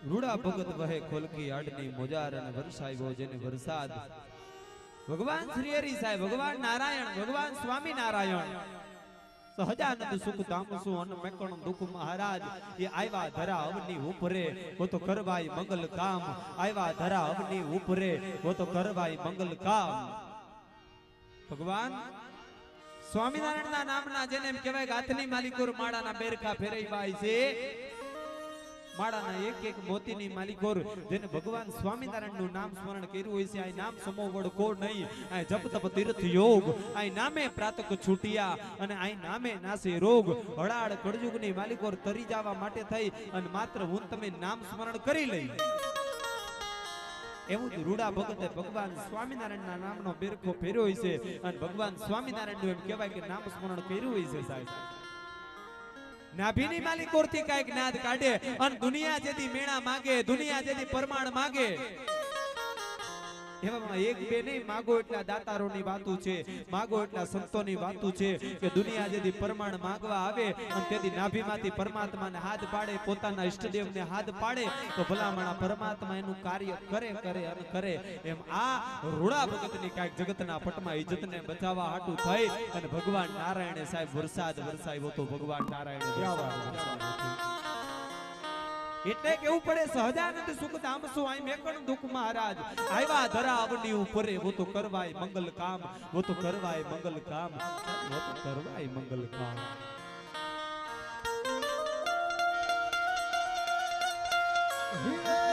રૂડા ભગત વહે ખોલકી આડની મોજાર અને વરસાવ્યો જેને વરસાદ ભગવાન શ્રી હરિ સાહેબ ભગવાન નારાયણ ભગવાન સ્વામી નારાયણ સહજાનંદ સુખ તામસુ અન મેકણ દુખ મહારાજ એ આવ્યા ધરા અવની ઉપરે વો તો કરવાય મંગલ કામ આવ્યા ધરા અવની ઉપરે વો તો કરવાય મંગલ કામ ભગવાન સ્વામિનારાયણના નામના જેને એમ કહેવાય કે હાથની માલિકોર માળાના બેરખા ફેરવાય છે માળાના એક એક મોતીની માલિકોર જેને ભગવાન સ્વામિનારાયણનું નામ સ્મરણ કર્યું હોય છે આ નામ સમોવડ કો નહીં આ જપ તપ તીર્થ યોગ આ નામે પ્રાતક છૂટિયા અને આ નામે નાસે રોગ હળાડ કળયુગની માલિકોર તરી જવા માટે થઈ અને માત્ર હું તમે નામ સ્મરણ કરી લઈ એવું રૂડા ભગતે ભગવાન સ્વામિનારાયણના નામનો બેરખો ફેર્યો હોય છે અને ભગવાન સ્વામિનારાયણનું એમ કહેવાય કે નામ સ્મરણ કર્યું હોય છે સાહેબ નાભીની માલિકોરથી કાંઈક નાદ કાઢે અને દુનિયા જેથી મેણા માગે દુનિયા જેથી પરમાણ માગે એવામાં એક બે નહીં માગો એટલા દાતારોની વાતું છે માગો એટલા સંતોની વાતું છે કે દુનિયા જેથી પરમાણ માંગવા આવે અને તેથી નાભીમાંથી પરમાત્માને હાથ પાડે પોતાના ઈષ્ટદેવને હાથ પાડે તો ભલામણા પરમાત્મા એનું કાર્ય કરે કરે અને કરે એમ આ રૂડા ભગતની કાંઈક જગતના પટમાં ઇજ્જતને બચાવવા હાટું થઈ અને ભગવાન નારાયણે સાહેબ વરસાદ વરસાવ્યો તો ભગવાન નારાયણે એટલે કેવું પડે સહજાનંદ સુખ ધામસુ આઈ મેકણ દુખ મહારાજ આવ્યા ધરા અવની ઉપરે વો તો કરવાય મંગલ કામ વો તો કરવાય મંગલ કામ વો તો કરવાય મંગલ કામ હે